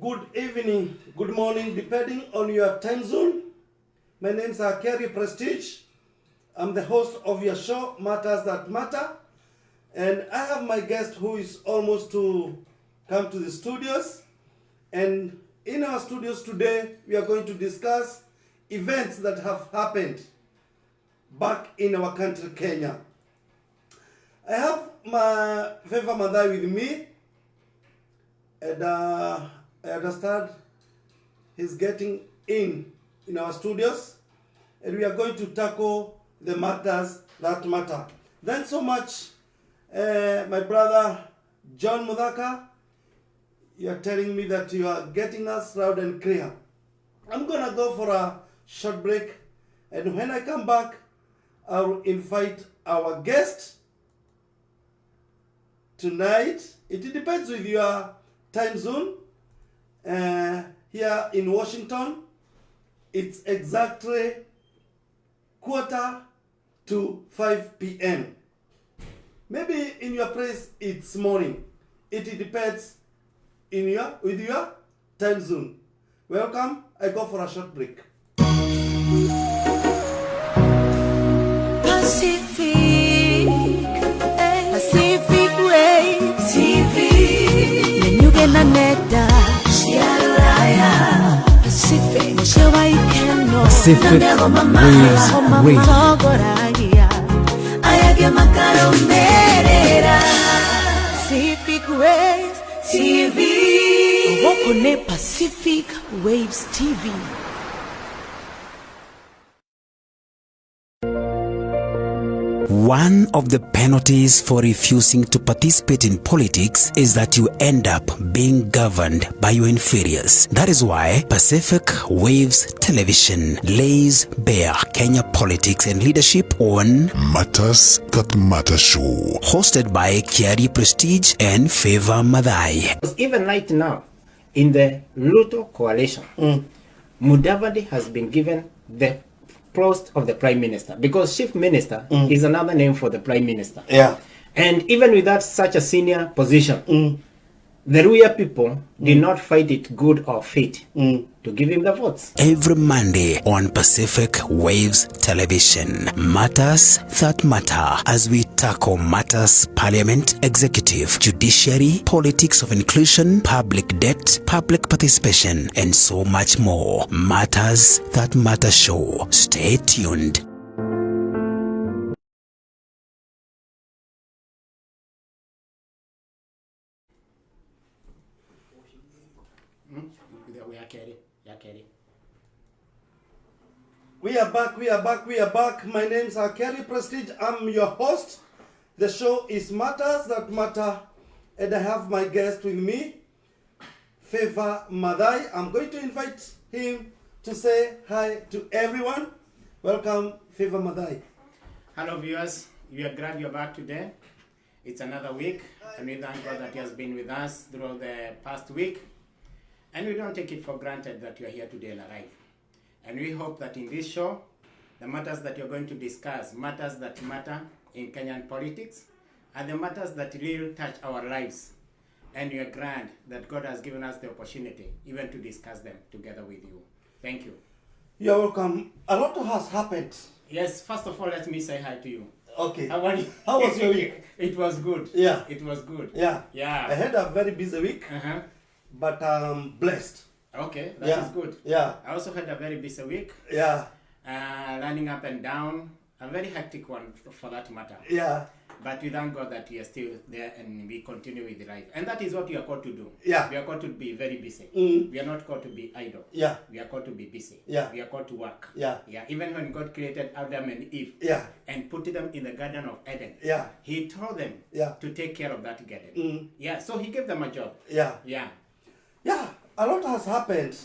Good evening, good morning, depending on your time zone. My name is Kiarie Prestige. I'm the host of your show, Matters That Matter. And I have my guest who is almost to come to the studios. And in our studios today, we are going to discuss events that have happened back in our country, Kenya. I have my Feva Madai with me. And I understand he's getting in our studios, and we are going to tackle the matters that matter. Thanks so much, my brother John Mudhaka. You are telling me that you are getting us loud and clear. I'm gonna go for a short break, and when I come back, I'll invite our guest tonight. It depends with your time zone. Here in Washington, it's exactly 4:45 p.m. Maybe in your place it's morning. It depends with your time zone. Welcome. I go for a short break. Pacific Waves TV. Naneta Shialaya Pacific Waves Ayage Makaro Merera Pacific Waves TV. Wokone Pacific Waves TV. One of the penalties for refusing to participate in politics is that you end up being governed by your inferiors. That is why Pacific Waves Television lays bare Kenya politics and leadership on Matters That Matter Show, hosted by Kiarie Prestige and Feva Madai. Even right now, in the Ruto coalition, Mudavadi has been given the post of the Prime Minister, because Chief Minister is another name for the Prime Minister. Yeah. And even without such a senior position, the Ruya people did not fight it good or fit to give him the votes. Every Monday on Pacific Waves Television, Matters That Matter, as we tackle matters parliament, executive, judiciary, politics of inclusion, public debt, public participation, and so much more. Matters That Matter Show. Stay tuned. We are back. My name is Kiarie Prestige. I'm your host. The show is Matters That Matter, and I have my guest with me, Feva Madai. I'm going to invite him to say hi to everyone. Welcome, Feva Madai. Hello viewers, we are glad you're back today. It's another week, and we thank God that He has been with us throughout the past week. And we don't take it for granted that you are here today alive. And we hope that in this show, the matters that you're going to discuss, matters that matter in Kenyan politics, are the matters that really touch our lives. And we are glad that God has given us the opportunity even to discuss them together with you. Thank you. You're welcome. A lot has happened. Yes, first of all, let me say hi to you. Okay. How are you? How was your week? It was good. Yeah. It was good. Yeah. Yeah. I had a very busy week, but I'm blessed. Okay, that is good. Yeah. I also had a very busy week. Yeah. Running up and down. A very hectic one for that matter. Yeah. But we thank God that we are still there and we continue with life. And that is what we are called to do. Yeah. We are called to be very busy. We are not called to be idle. Yeah. We are called to be busy. Yeah. We are called to work. Yeah. Yeah. Even when God created Adam and Eve and put them in the Garden of Eden, He told them to take care of that garden. Yeah. So He gave them a job. Yeah. Yeah. Yeah. A lot has happened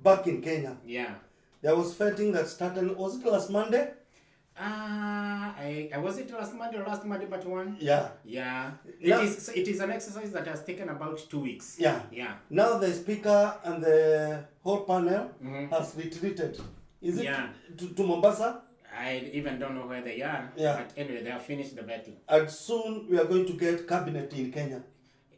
back in Kenya. Yeah. There was fighting that started, was it last Monday? I was it last Monday but one? Yeah. Yeah. Yeah. It is an exercise that has taken about 2 weeks. Yeah. Yeah. Now the speaker and the whole panel has retreated. Is it to Mombasa? I even don't know where they are. Yeah. But anyway, they have finished the vetting. And soon we are going to get cabinet in Kenya.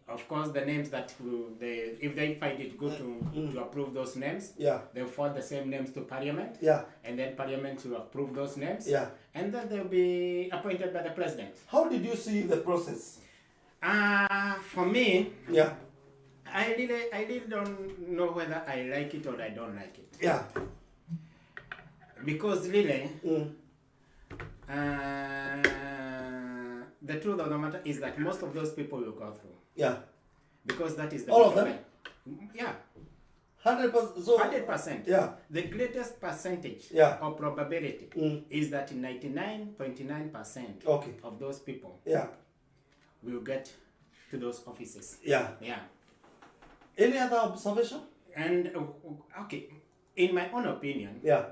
Of course, the names that if they find it good to approve those names, Yeah. they'll forward the same names to Parliament. Yeah. And then Parliament will approve those names. Yeah. And then they'll be appointed by the president. How did you see the process? For me, Yeah. I really don't know whether I like it or I don't like it. Yeah. Because really, the truth of the matter is that most of those people will go through. Yeah. Because that is the All of them? problem. Yeah. 100%. So 100%. Yeah. The greatest percentage Yeah. of probability is that 99.9% Okay. of those people Yeah. will get to those offices. Yeah. Yeah. Any other observation? And okay, in my own opinion, Yeah.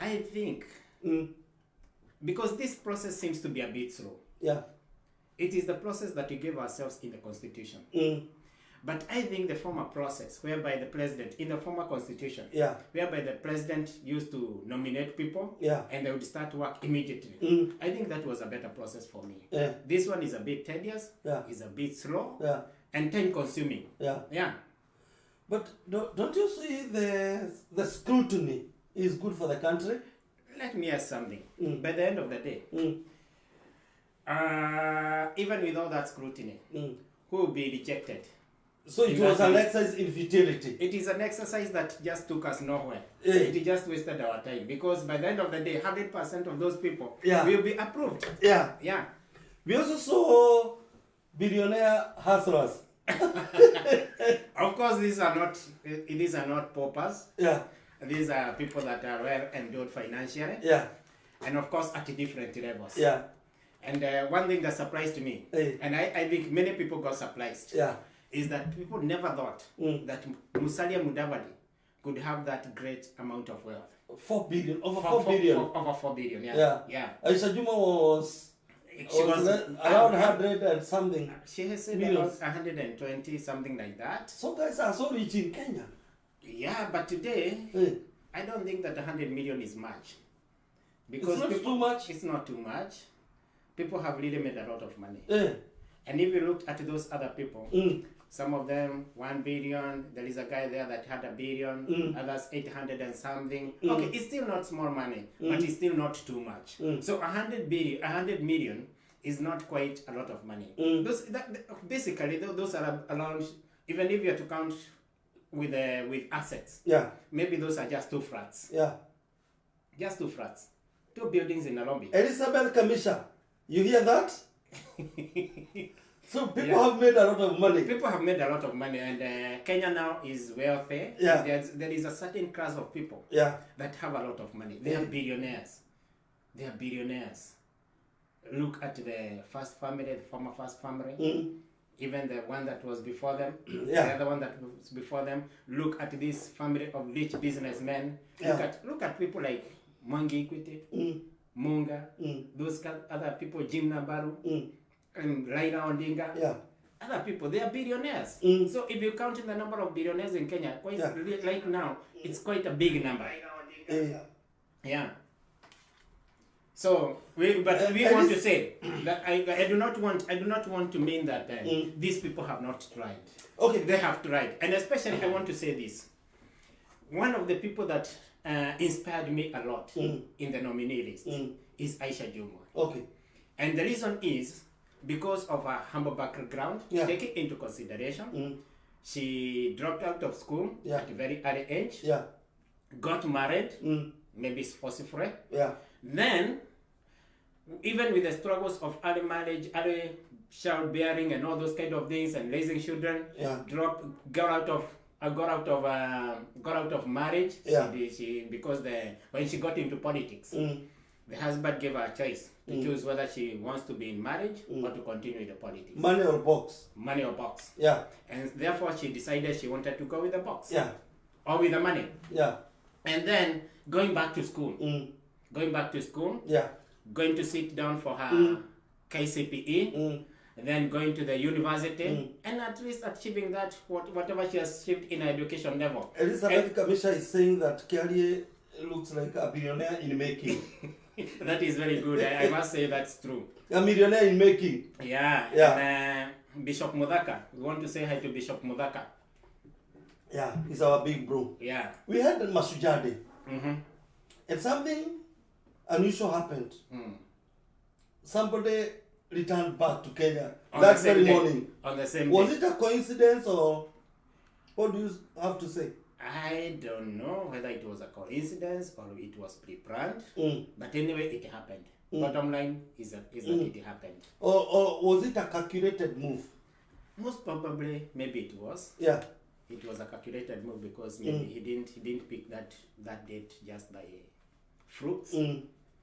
I think because this process seems to be a bit slow. Yeah. It is the process that we gave ourselves in the Constitution. But I think the former process, whereby the president, in the former Constitution, Yeah. whereby the president used to nominate people, Yeah. and they would start work immediately. I think that was a better process for me. Yeah. This one is a bit tedious, Yeah. is a bit slow, Yeah. and time consuming. Yeah. Yeah. But don't you see the scrutiny is good for the country? Let me ask something. By the end of the day, even with all that scrutiny, who will be rejected? So it was an exercise in futility. It is an exercise that just took us nowhere. Yeah. It just wasted our time, because by the end of the day, 100% of those people Yeah. will be approved. Yeah. Yeah. We also saw billionaire hustlers. Of course, these are not paupers. Yeah. These are people that are well endowed financially, Yeah. and of course at different levels. Yeah. And one thing that surprised me, Hey. and I think many people got surprised, Yeah. is that people never thought that Musalia Mudavadi could have that great amount of wealth. 4 billion. Over 4 billion. Over 4 billion, yeah. Yeah. Yeah. Aisha Juma was around 100 and something. She has said millions. about 120, something like that. Some guys are so rich in Kenya. Yeah, but today, Hey. I don't think that 100 million is much. It's not too much. It's not too much. People have really made a lot of money. Yeah. And if you look at those other people, some of them 1 billion, there is a guy there that had 1 billion, others 800 and something. Okay, it's still not small money, but it's still not too much. So 100 million is not quite a lot of money. Basically, those are around, even if you have to count with assets, Yeah. maybe those are just 2 flats. Yeah. Just 2 flats. 2 buildings in Nairobi. Elizabeth Kamisha, you hear that? So people Yeah. have made a lot of money. People have made a lot of money, and Kenya now is wealthy. Yeah. There is a certain class of people Yeah. that have a lot of money. They are billionaires. They are billionaires. Look at the first family, the former first family, even the one that was before them, Yeah. the other one that was before them. Look at this family of rich businessmen. Yeah. Look at people like Mwangi Equity, Munga, those other people, Jim Nabaru, and Raila Odinga. Yeah. Other people, they are billionaires. So if you count in the number of billionaires in Kenya, right now, it's quite a big number. Yeah. So we want to say that I do not want to mean that these people have not tried. Okay. They have tried, and especially I want to say this. One of the people that inspired me a lot in the nominee list is Aisha Jumwa. Okay. And the reason is because of her humble background, taking into consideration, she dropped out of school at a very early age, got married, maybe forcibly. Yeah. Then, even with the struggles of early marriage, early childbearing, and all those kind of things, and raising children, got out of marriage. Yeah. Because when she got into politics, the husband gave her a choice to choose whether she wants to be in marriage or to continue the politics. Money or box? Money or box. Yeah. And therefore she decided she wanted to go with the box. Yeah. Or with the money. Yeah. And then going back to school. Yeah. Going to sit down for her KCPE. Then going to the university, and at least achieving that, whatever she has achieved in her education level. Elizabeth Kamisha is saying that Kiarie looks like a billionaire in making. That is very good. I must say that's true. A millionaire in making. Yeah. Yeah. And, Bishop Mudaka. We want to say hi to Bishop Mudaka. Yeah, he's our big bro. Yeah. We had the Mashujaa Day. Mm-hmm. And something unusual happened. Somebody returned back to Kenya On that the same very day. morning. On the same Was day. it a coincidence or what do you have to say? I don't know whether it was a coincidence or it was pre-planned. Mm. But anyway, it happened. Bottom line is that it happened. Or was it a calculated move? Most probably, maybe it was. Yeah. It was a calculated move because maybe he didn't pick that date just by fruits.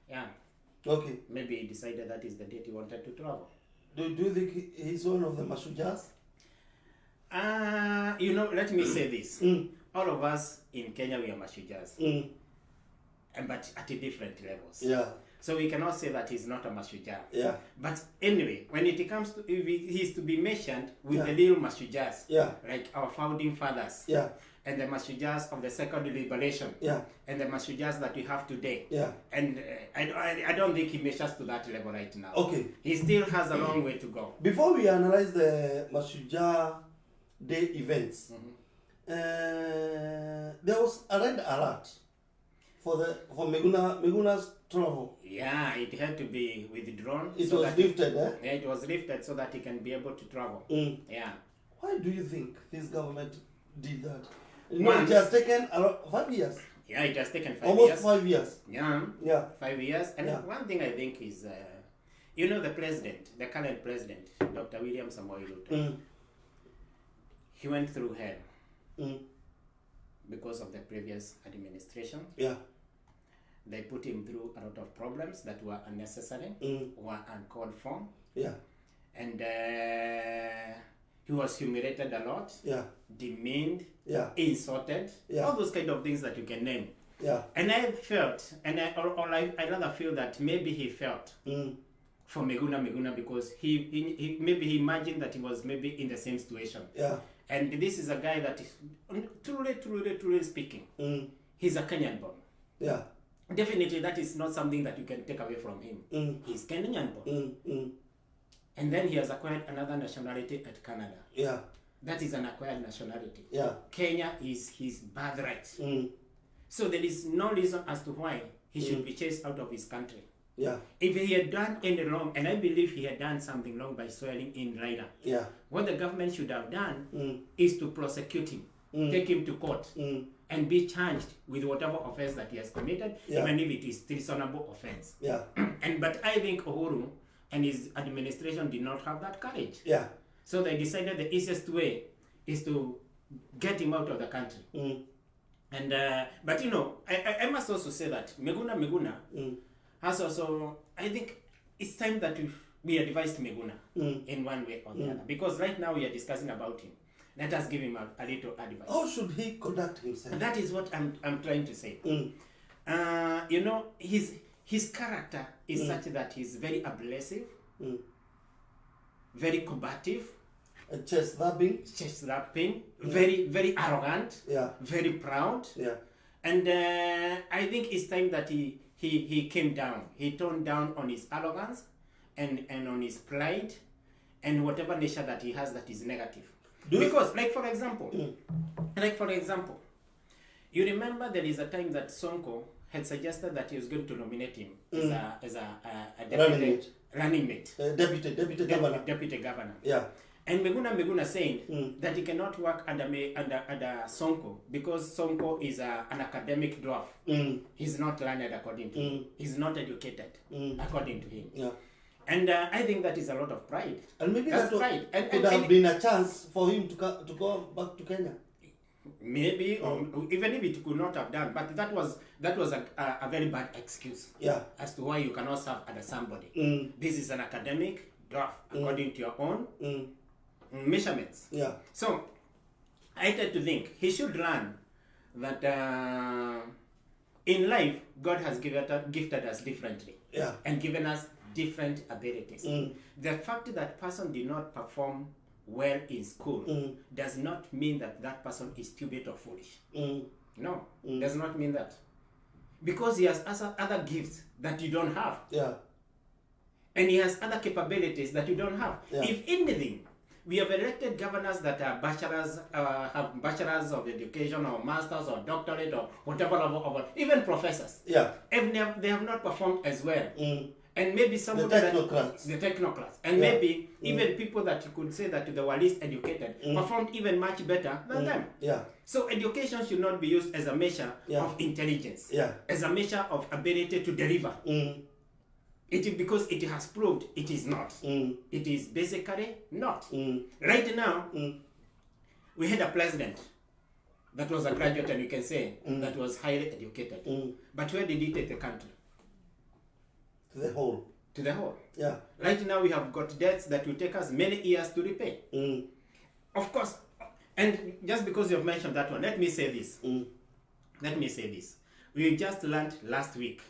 Yeah. Okay. Maybe he decided that is the date he wanted to travel. Do you think he's one of the Mashujas? Let me say this. All of us in Kenya, we are Mashujas. But at different levels. Yeah. So we cannot say that he's not a Mashujaa. Yeah. But anyway, when it comes to, if he's to be mentioned with Yeah. the real Mashujas, Yeah. like our founding fathers, Yeah. and the Mashujas of the Second Liberation, Yeah. and the Mashujas that we have today. Yeah. And I don't think he measures to that level right now. Okay. He still has a long way to go. Before we analyze the Mashujaa Day events, there was a red alert for Meguna's travel. Yeah, it had to be withdrawn. It so was that lifted, eh? Yeah, it was lifted so that he can be able to travel. Yeah. Why do you think this government did that? One- It has taken around 5 years. Yeah, it has taken 5 Almost years. 5 years. Yeah. Yeah. 5 years. And Yeah. one thing I think is, the president, the current president, Dr. William Samoei Ruto, he went through hell because of the previous administration. Yeah. They put him through a lot of problems that were unnecessary, were uncalled for. Yeah. And he was humiliated a lot, Yeah. demeaned, Yeah. insulted, Yeah. all those kind of things that you can name. Yeah. And I felt, I rather feel that maybe he felt for Meguna because he maybe he imagined that he was maybe in the same situation. Yeah. And this is a guy that is truly speaking, he's a Kenyan born. Yeah. Definitely that is not something that you can take away from him. He's Kenyan born. And then he has acquired another nationality at Canada. Yeah. That is an acquired nationality. Yeah. Kenya is his birthright. So there is no reason as to why he should be chased out of his country. Yeah. If he had done any wrong, and I believe he had done something wrong by swearing in Raila, Yeah. what the government should have done is to prosecute him, take him to court, and be charged with whatever offense that he has committed, Yeah. even if it is treasonable offense. Yeah. But I think Uhuru and his administration did not have that courage. Yeah. So they decided the easiest way is to get him out of the country. And but I must also say that Meguna has also, I think it's time that we advised Meguna in one way or the other, because right now we are discussing about him. Let us give him a little advice. How should he conduct himself? And that is what I'm trying to say. His character is such that he's very abrasive, very combative, Chest slapping. very arrogant, Yeah. very proud. Yeah. And I think it's time that he came down. He toned down on his arrogance and on his pride and whatever nature that he has that is negative. Because, like for example, you remember there is a time that Sonko had suggested that he was going to nominate him as a running mate, Deputy governor. deputy governor. Yeah. And Meguna saying that he cannot work under Sonko because Sonko is an academic dwarf. He's not learned according to him. He's not educated according to him. Yeah. And I think that is a lot of pride. And maybe That's that pride. And could have been a chance for him to go back to Kenya. Maybe, or even if it could not have done, but that was a very bad excuse. Yeah. As to why you cannot serve under somebody. This is an academic dwarf according to your own measurements. Yeah. So I tend to think he should learn that in life God has gifted us differently. Yeah. And given us different abilities. The fact that person did not perform well in school does not mean that person is stupid or foolish. No, does not mean that. because he has other gifts that you don't have. Yeah. And he has other capabilities that you don't have. Yeah. If anything, we have elected governors that are bachelors, have bachelors of education or masters or doctorate or whatever level of, even professors. Yeah. And they have not performed as well. And maybe some The of the technocrats, and maybe even people that you could say that they were least educated performed even much better than them. Yeah. So education should not be used as a measure of intelligence, as a measure of ability to deliver. It is because it has proved it is not. It is basically not. Right now, we had a president that was a graduate, and you can say that was highly educated. But where did he take the country? To the whole. To the whole. Yeah. Right now we have got debts that will take us many years to repay. Of course, and just because you have mentioned that one, let me say this. Let me say this. We just learned last week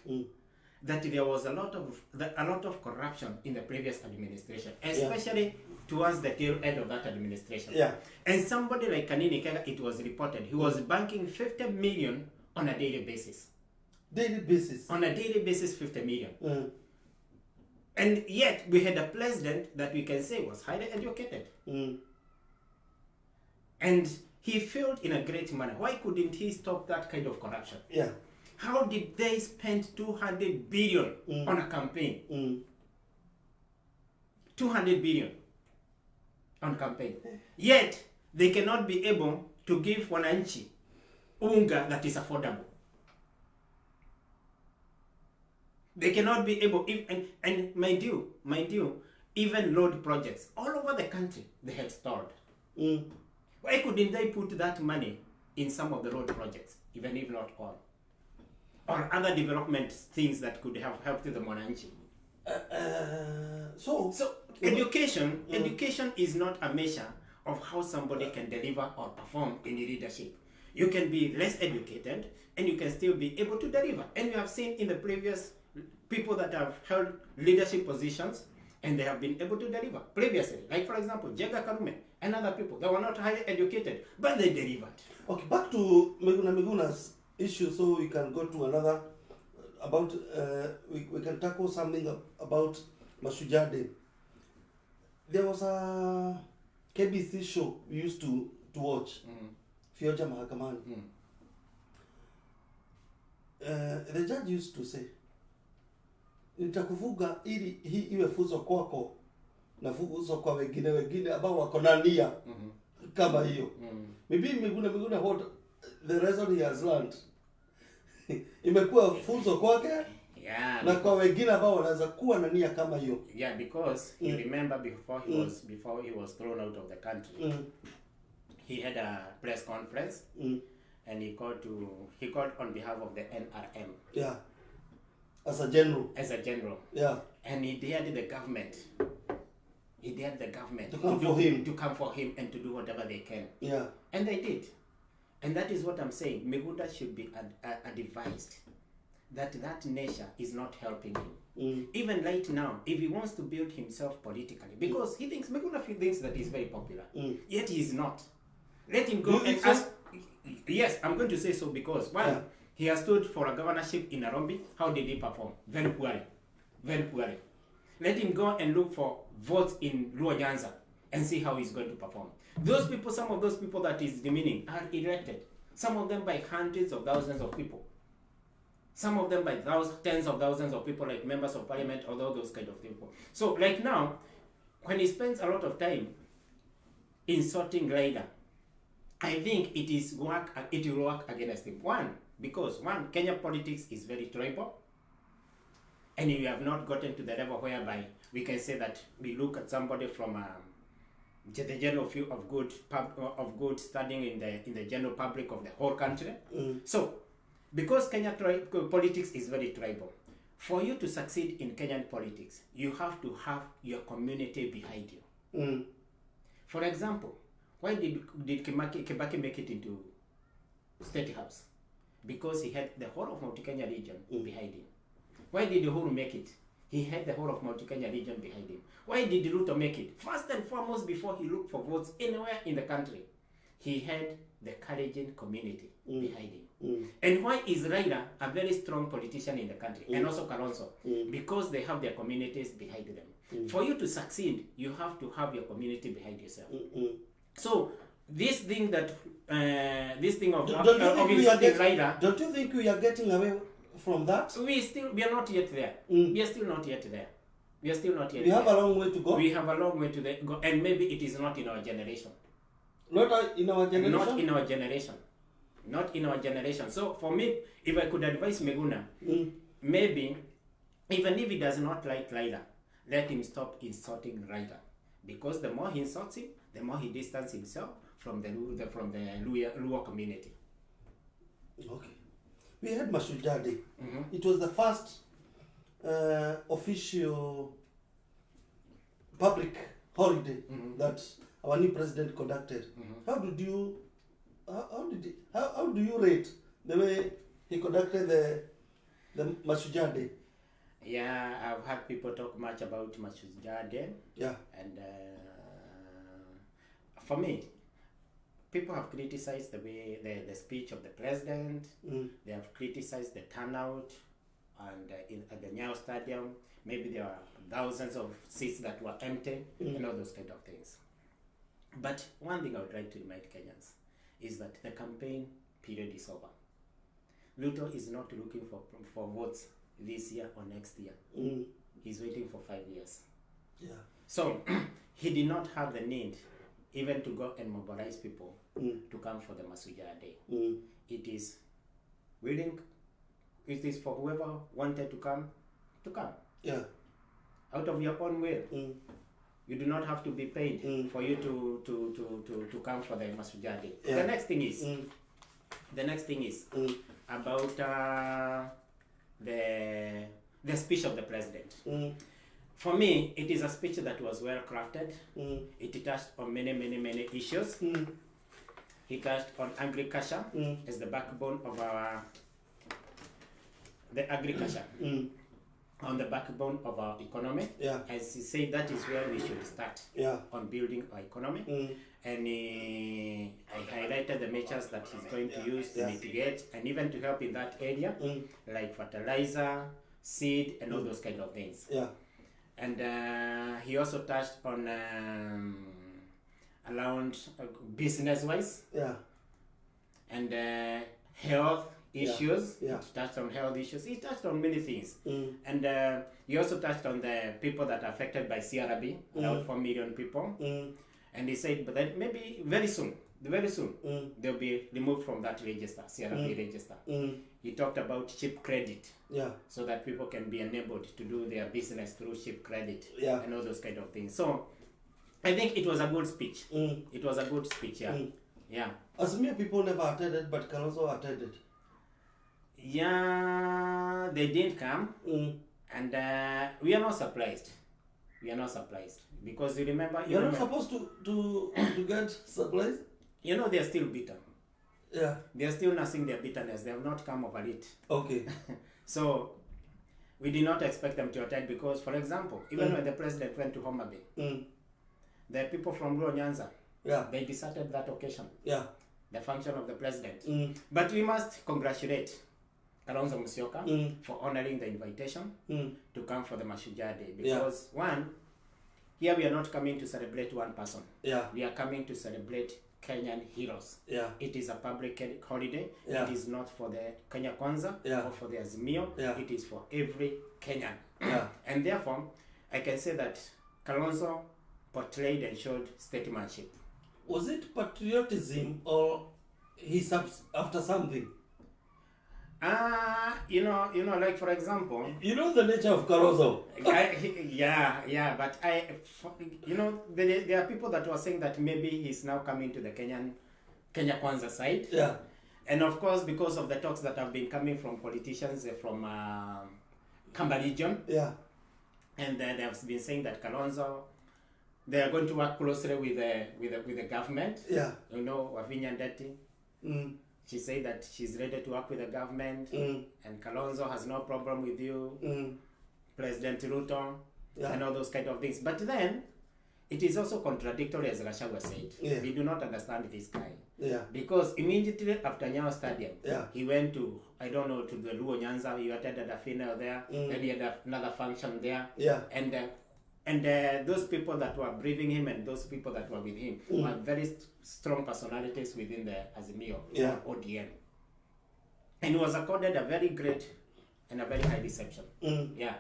that there was a lot of corruption in the previous administration, especially towards the tail end of that administration. Yeah. And somebody like Kanini Kega, it was reported, he was banking 50 million on a daily basis. Daily basis. On a daily basis, 50 million. And yet, we had a president that we can say was highly educated. And he failed in a great manner. Why couldn't he stop that kind of corruption? Yeah. How did they spend 200 billion on a campaign? 200 billion on campaign. Yet, they cannot be able to give wananchi unga that is affordable. They cannot be able, and mind you, even road projects all over the country, they had stalled. Why couldn't they put that money in some of the road projects, even if not all? Or other development things that could have helped the Mwananchi? So education is not a measure of how somebody can deliver or perform in leadership. You can be less educated and you can still be able to deliver. And we have seen in the previous people that have held leadership positions and they have been able to deliver previously. Like for example, Jega Karume and other people, they were not highly educated, but they delivered. Okay, back to Miguna's issue, so we can go to another about we can tackle something about Mashujaa Day. There was a KBC show we used to watch, Fioja Mahakamani. The judge used to say, nitakufuga ili hii iwe funzo kwako na funzo kwa wengine ambao wako na nia kama hiyo. Maybe Miguna what the lesson he has learned imekuwa funzo kwake na kwa wengine ambao wanaweza kuwa na nia kama hiyo. Yeah, because you remember before he was thrown out of the country, he had a press conference and he called on behalf of the NRM. Yeah. As a general. Yeah. And he dared the government. To come for him and to do whatever they can. Yeah. And they did. And that is what I'm saying. Migunda should be advised that nature is not helping him. Even right now, if he wants to build himself politically, because Migunda thinks that he's very popular, yet he is not. Let him go and ask. Yes, I'm going to say so because one, he has stood for a governorship in Nairobi. How did he perform? Very poorly. Very poorly. Let him go and look for votes in Luo Nyanza and see how he's going to perform. Those people, some of those people that he's demeaning are elected. Some of them by hundreds of thousands of people. Some of them by tens of thousands of people, like members of parliament, or those kind of people. So, like now, when he spends a lot of time insulting Raila, I think it will work against him. Because Kenya politics is very tribal, and we have not gotten to the level whereby we can say that we look at somebody from the general view of good standing in the general public of the whole country. So, because Kenya politics is very tribal, for you to succeed in Kenyan politics, you have to have your community behind you. For example, why did Kibaki make it into State House? Because he had the whole of Mount Kenya region behind him. Why did Uhuru make it? He had the whole of Mount Kenya region behind him. Why did Ruto make it? First and foremost, before he looked for votes anywhere in the country, he had the Kalenjin community behind him. And why is Raila a very strong politician in the country, and also Kalonzo? Because they have their communities behind them. For you to succeed, you have to have your community behind yourself. So this thing that of insulting Raila, don't you think we are getting away from that? we are not yet there. We are still not yet there. We are still not yet We there. have a long way to go. We have a long way to go, and maybe it is not in our generation. Not in our generation. Not in our generation. Not in our generation. So for me, if I could advise Meguna, maybe even if he does not like Raila, let him stop insulting Raila, because the more he insults him, the more he distances himself from the Luo community. Okay. We had Mashujaa Day. It was the first official public holiday that our new president conducted. How do you rate the way he conducted the Mashujaa Day? Yeah, I've heard people talk much about Mashujaa Day. Yeah. And for me, people have criticized the way the speech of the president. They have criticized the turnout, and at the Nyayo Stadium, maybe there are thousands of seats that were empty, and all those kind of things. But one thing I would like to remind Kenyans is that the campaign period is over. Ruto is not looking for votes this year or next year. He's waiting for 5 years. Yeah. So he did not have the need even to go and mobilize people to come for the Mashujaa Day. It is for whoever wanted to come. Yeah. Out of your own will. You do not have to be paid for you to come for the Mashujaa Day. Yeah. The next thing is about the speech of the president. For me, it is a speech that was well crafted. It touched on many issues. He touched on agriculture as the backbone of on the backbone of our economy. Yeah. As he said, that is where we should start on building our economy. And I highlighted the measures that he's going to use to mitigate and even to help in that area, like fertilizer, seed, and all those kind of things. Yeah. And he also touched on around business-wise. Yeah. And health issues. Yeah. He touched on health issues. He touched on many things. And he also touched on the people that are affected by CRB, around 4 million people. And he said, but that maybe very soon, they'll be removed from that register, CRB register. He talked about cheap credit. Yeah. So that people can be enabled to do their business through cheap credit. Yeah. And all those kind of things. So I think it was a good speech. It was a good speech, yeah. Yeah. Azimio people never attended, but Kalonzo attended. Yeah, they didn't come. And we are not surprised. Because you remember... You're not supposed to get supplies? You know, they're still bitter. Yeah. They're still nursing their bitterness. They have not come over it. Okay. So, we did not expect them to attend because, for example, even when the president went to Homa Bay, the people from Luo Nyanza, they deserted that occasion. Yeah. The function of the president. But we must congratulate Kalonzo Musyoka for honoring the invitation to come for the Mashujaa Day. Because one, here we are not coming to celebrate one person. Yeah. We are coming to celebrate Kenyan heroes. Yeah. It is a public holiday. Yeah. It is not for the Kenya Kwanza or for the Azimio. Yeah. It is for every Kenyan. Yeah. And therefore, I can say that Kalonzo portrayed and showed statesmanship. Was it patriotism or he's after something? You know, like for example, you know the nature of Kalonzo. But there are people that were saying that maybe he's now coming to the Kenya Kwanza side. Yeah. And of course, because of the talks that have been coming from politicians from Kamba region. Yeah. And they have been saying that Kalonzo, they are going to work closely with the government. Yeah. You know, Wavinya Ndeti. She said that she's ready to work with the government, and Kalonzo has no problem with you, President Ruto, and all those kind of things. But then, it is also contradictory, as Gachagua said. Yeah. We do not understand this guy. Yeah. Because immediately after Nyayo Stadium, Yeah. he went to, I don't know, to the Luo Nyanza. He attended a funeral there. Then he had another function there. Yeah. And those people that were briefing him and those people that were with him were very strong personalities within the Azimio or ODM. And he was accorded a very great and a very high reception. Yeah.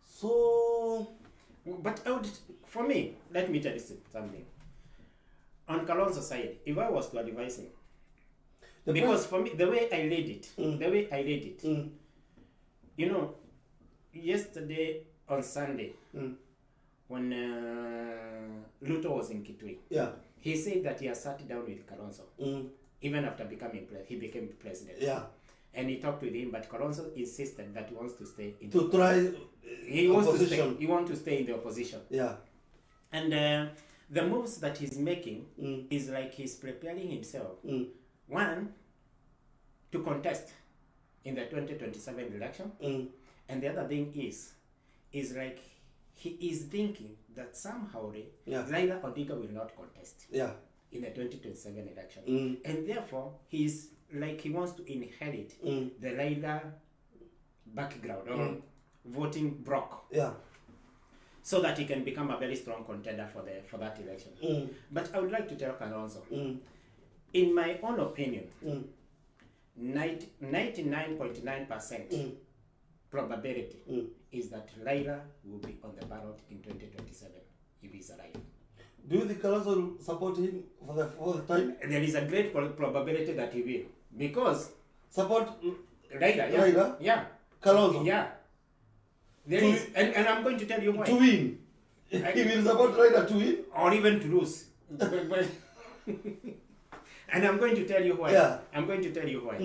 So, but for me, let me tell you something. On Kalonzo's side, if I was to advise him, because for me, the way I laid it, you know, yesterday on Sunday, when Ruto was in Kitui, he said that he has sat down with Kalonzo, even after becoming he became president. Yeah. And he talked with him, but Kalonzo insisted that he wants to stay in to try he wants to stay. He wants to stay in the opposition. Yeah. And the moves that he's making is like he's preparing himself. One, to contest in the 2027 election. And the other thing is like he is thinking that somehow Raila Odinga will not contest in the 2027 election. And therefore, he's like he wants to inherit the Raila background or voting bloc. Yeah. So that he can become a very strong contender for that election. But I would like to tell Kalonzo, in my own opinion, 99.9% probability is that Raila will be on the ballot in 2027 if he's alive. Do you think Kalonzo will support him for the time? There is a great probability that he will, because support Raila. Yeah. Raila? Yeah. Kalonzo? Yeah. There is, and I'm going to tell you why. To win. He will support Raila to win? Or even to lose. And I'm going to tell you why. Yeah. I'm going to tell you why.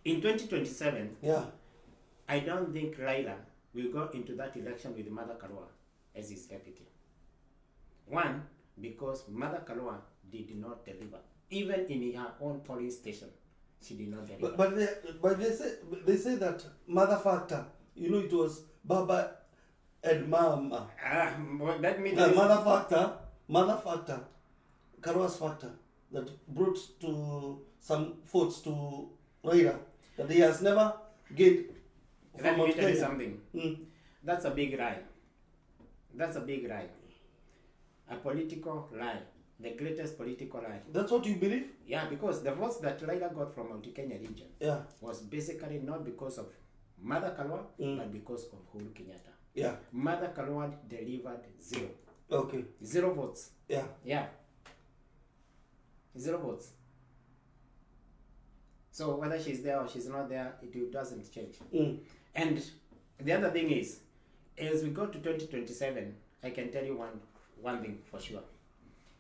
In 2027, I don't think Raila will go into that election with Mother Karua as his deputy. One, because Mother Karua did not deliver. Even in her own polling station, she did not deliver. But they say that mother factor, you know, it was Baba and Mama. Well, that means mother factor, Karua's factor, that brought to some votes to Raila that he has never gained. Let me tell you something. That's a big lie. That's a big lie. A political lie. The greatest political lie. That's what you believe? Yeah, because the votes that Raila got from Mount Kenya region was basically not because of Mother Karua, but because of Uhuru Kenyatta. Yeah. Mother Karua delivered 0. Okay. 0 votes. Yeah. Yeah. 0 votes. So whether she's there or she's not there, it doesn't change. And the other thing is, as we go to 2027, I can tell you one thing for sure.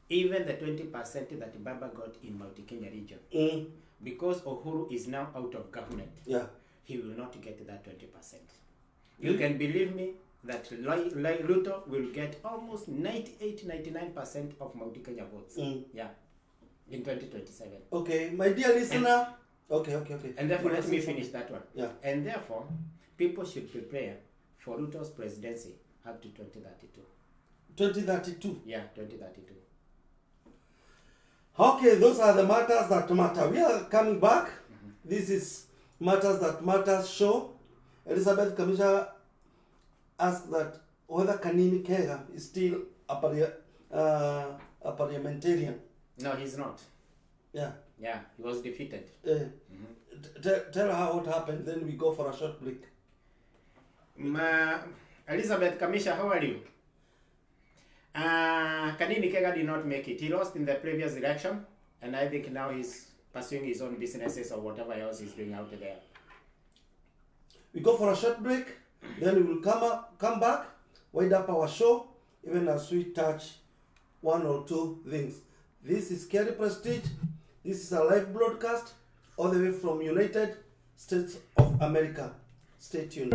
Even the 20% that Baba got in Mount Kenya region, because Uhuru is now out of government, he will not get that 20%. You can believe me that Ruto will get almost 98-99% of Mount Kenya votes. Yeah, in 2027. Okay, my dear listener. Okay. And therefore, let me finish that one. Yeah. And therefore, people should prepare for Ruto's presidency up to 2032. 2032? Yeah, 2032. Okay, those are the matters that matter. We are coming back. This is Matters That Matters show. Elizabeth Kamisha asked that whether Kanini Kega is still a parliamentarian. No, he's not. Yeah. Yeah, he was defeated. Tell her what happened, then we go for a short break. Elizabeth Kamisha, how are you? Kanini Kega did not make it. He lost in the previous election, and I think now he's pursuing his own businesses or whatever else he's doing out there. We go for a short break, then we will come back, wind up our show, even as we touch one or two things. This is Kiarie Prestige. This is a live broadcast all the way from United States of America. Stay tuned.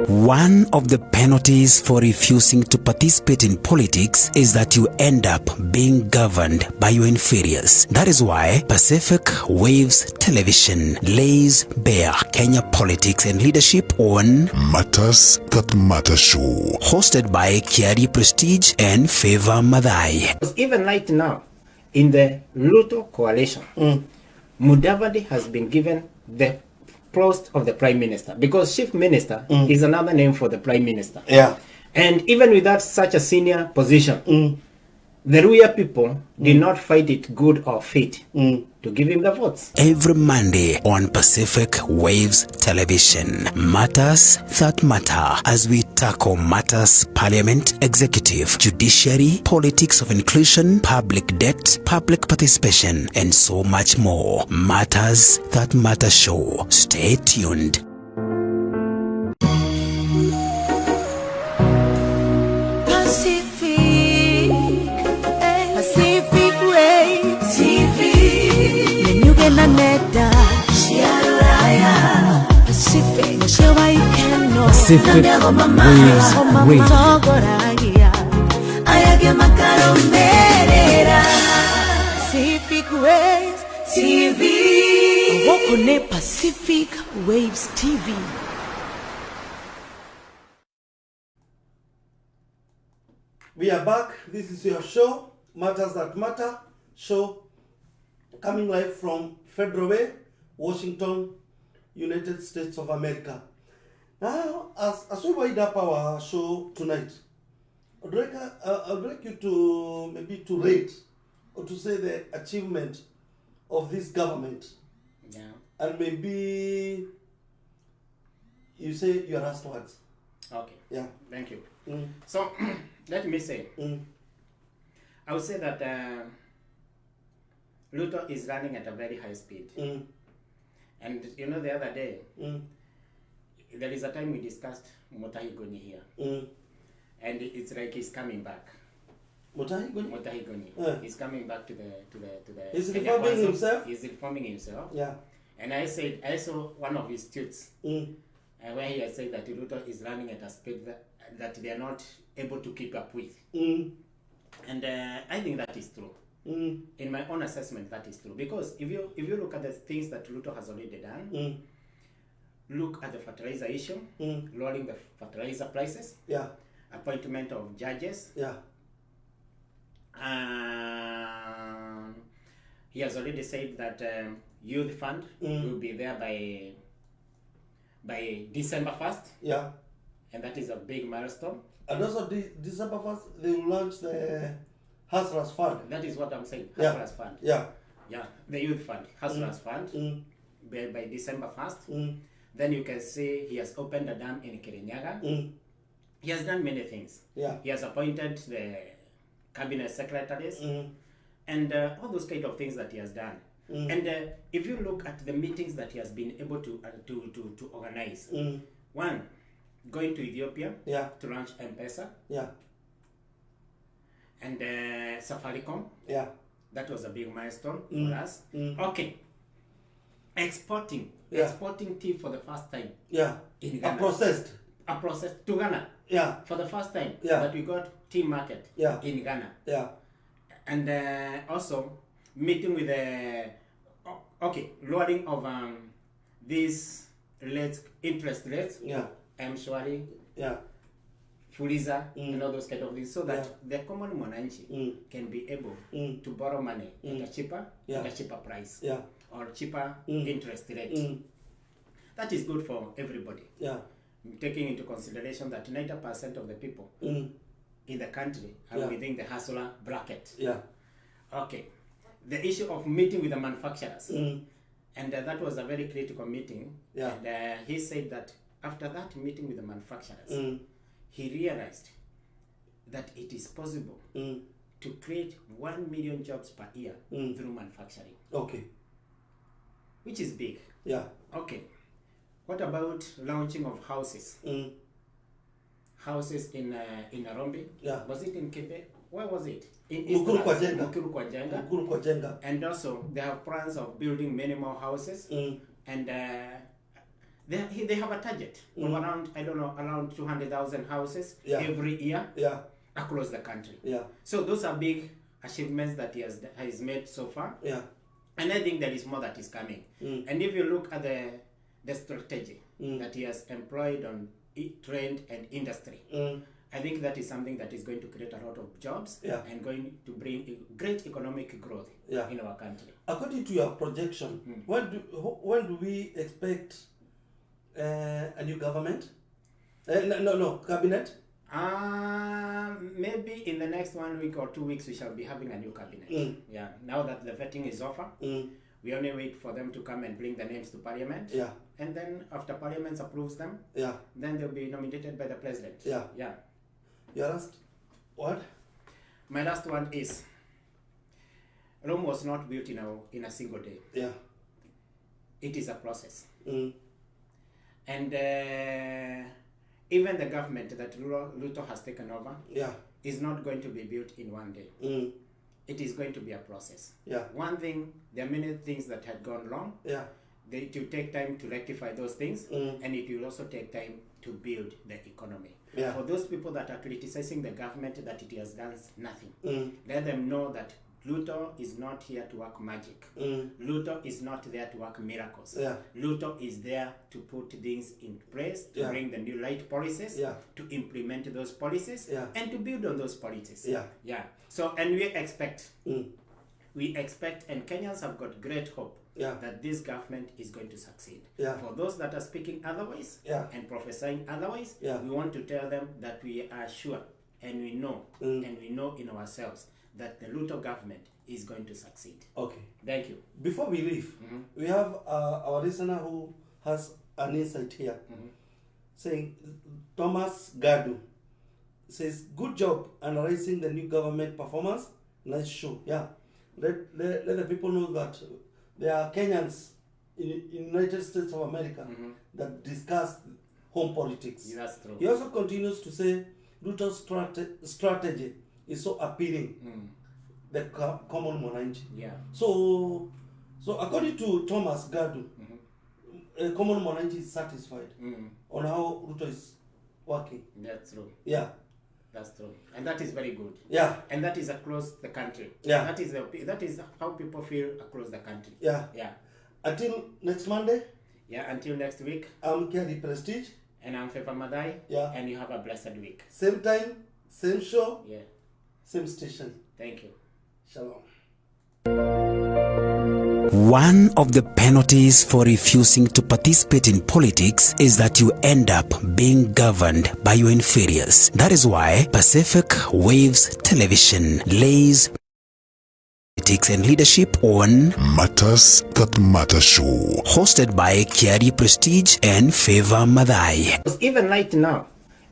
One of the penalties for refusing to participate in politics is that you end up being governed by your inferiors. That is why Pacific Waves Television lays bare Kenya politics and leadership on Matters That Matter Show. hosted by Kiarie Prestige and Favor Madai. Because even right now, in the Ruto coalition, Mudavadi has been given the post of the Prime Minister, because Chief Minister is another name for the Prime Minister. Yeah. And even without such a senior position, the Ruya people did not fight it good or fit to give him the votes. Every Monday on Pacific Waves Television, Matters That Matter, as we tackle matters Parliament, Executive, Judiciary, Politics of Inclusion, Public Debt, Public Participation, and so much more. Matters That Matter Show. Stay tuned. Pacific Waves TV. Menyuge na neta Shiaraya Pacific Shewa ikeno Pacific Waves Radio. Goragia Ayage makaro merera Pacific Waves TV. Wokone Pacific Waves TV. We are back. This is your show, Matters That Matter, show coming live from Federal Way, Washington, United States of America. Now, as we wind up our show tonight, I'd like you to maybe to rate or to say the achievement of this government, Yeah. and maybe you say your last words. Okay. Yeah. Thank you. Mm. So, let me say, Mm. I would say that Ruto is running at a very high speed. Mm. And you know, the other day, Mm. there is a time we discussed Mutahigoni here. Mm. And it's like he's coming back. Mutahigoni? Mutahigoni. Yeah. He's coming back to the He's Kenya reforming Council. himself? He's reforming himself. Yeah. And I saw one of his tweets Mm. where he had said that Ruto is running at a speed that they are not able to keep up with. Mm. And I think that is true. Mm. In my own assessment, that is true. Because if you look at the things that Ruto has already done, Mm. look at the fertilizer issue, Mm. lowering the fertilizer prices, Yeah. appointment of judges. Yeah. He has already said that youth fund will be there by December 1st, Yeah. and that is a big milestone. And also December 1st, they will launch the Hustlers Fund. That is what I'm saying. Yeah. Hustlers fund. Yeah. Yeah, the youth fund, Hustlers fund, Mm. by December 1st. Mm. Then you can see he has opened a dam in Kirinyaga. Mm. He has done many things. Yeah. He has appointed the cabinet secretaries Mm. and all those kind of things that he has done. Mm. And if you look at the meetings that he has been able to organize, Mm. one, going to Ethiopia Yeah. to launch M-Pesa Yeah. and Safaricom, Yeah. that was a big milestone Mm. for us. Mm. Okay, exporting tea for the first time Yeah. in A Ghana. processed. A process to Ghana Yeah. for the first time Yeah. that we got tea market Yeah. in Ghana. Yeah. And also meeting with the lowering of these interest rates, Yeah. M-Shwari, Yeah. Fuliza, and all those kind of things, so that Yeah. the common mwananchi can be able to borrow money at a cheaper price, Yeah. or cheaper interest rate. Mm. That is good for everybody, Yeah. taking into consideration that 90% of the people Mm. in the country are Yeah. within the hustler bracket. Yeah. Okay, the issue of meeting with the manufacturers, Mm. and that was a very critical meeting. Yeah. And he said that after that meeting with the manufacturers, Mm. he realized that it is possible Mm. to create 1 million jobs per year Mm. through manufacturing, Okay. which is big. Yeah. Okay, what about launching of houses? Mm. Houses in Nairobi? Yeah. Was it in Quebec? Where was it? In Mukuru kwa Eastlands, Jenga. Mukuru kwa Jenga. Mukuru kwa Jenga. And also, they have plans of building many more houses. Mm. And they have a target of around, I don't know, around 200,000 houses every year across the country. So those are big achievements that he has made so far. And I think there is more that is coming. And if you look at the strategy that he has employed on trade and industry, I think that is something that is going to create a lot of jobs and going to bring great economic growth in our country. According to your projection, when do we expect a new government? Cabinet? Maybe in the next 1 week or 2 weeks we shall be having a new cabinet. Now that the vetting is over, we only wait for them to come and bring the names to Parliament. And then after Parliament approves them, then they'll be nominated by the President. Your last what? My last one is, Rome was not built in a single day. It is a process. And even the government that Ruto has taken over is not going to be built in one day. It is going to be a process. One thing, there are many things that had gone wrong. It will take time to rectify those things, and it will also take time to build the economy. For those people that are criticizing the government that it has done nothing, let them know that Ruto is not here to work magic. Ruto is not there to work miracles. Ruto is there to put things in place, to bring the new right policies, to implement those policies, and to build on those policies. So, and we expect, and Kenyans have got great hope that this government is going to succeed. For those that are speaking otherwise and prophesying otherwise, we want to tell them that we are sure and we know in ourselves that the Ruto government is going to succeed. Okay. Thank you. Before we leave, we have our listener who has an insight here, saying, Thomas Gadu says, good job analyzing the new government performance. Nice show. Let the people know that there are Kenyans in United States of America that discuss home politics. That's true. He also continues to say Ruto's strategy is so appealing, the common mwananchi. So according to Thomas Gadu, common mwananchi is satisfied on how Ruto is working. That's true. That's true, and that is very good. And that is across the country. That is how people feel across the country. Until next Monday. Until next week. I'm Kiarie Prestige. And I'm Feva Madai. And you have a blessed week. Same time, same show. Same station. Thank you. Shalom. One of the penalties for refusing to participate in politics is that you end up being governed by your inferiors. That is why Pacific Waves Television lays politics and leadership on Matters That Matter Show, hosted by Kiarie Prestige and Feva Madai. Even right now,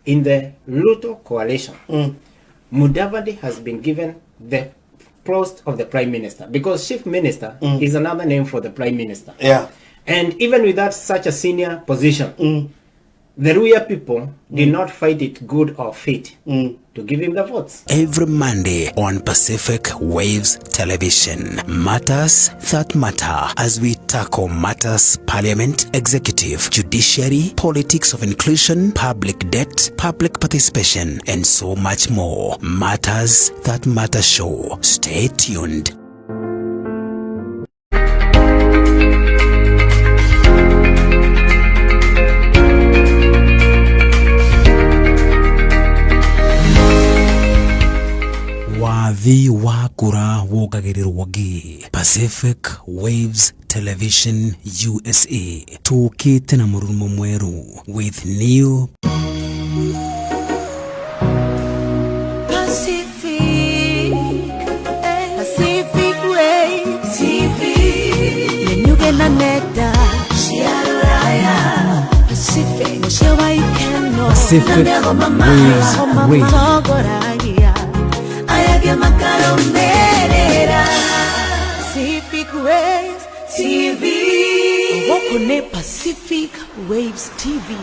in the Ruto coalition, Mudavadi has been given the post of the Prime Minister, because Chief Minister is another name for the Prime Minister. And even without such a senior position, the Ruya people did not find it good or fit to give him the votes. Every Monday on Pacific Waves Television, Matters That Matter, as we tackle matters Parliament, Executive, Judiciary, Politics of Inclusion, Public Debt, Public Participation, and so much more. Matters That Matter Show. Stay tuned. Wathi wa kura wogagirirwo gi Pacific Waves Television USA, tukite na murumo mweru with new Pacific Waves TV. Nenyuge na neta Shiaraya Pacific Shewa ikeno Pacific Waves Pacific Waves TV. Woko ne Pacific Waves TV.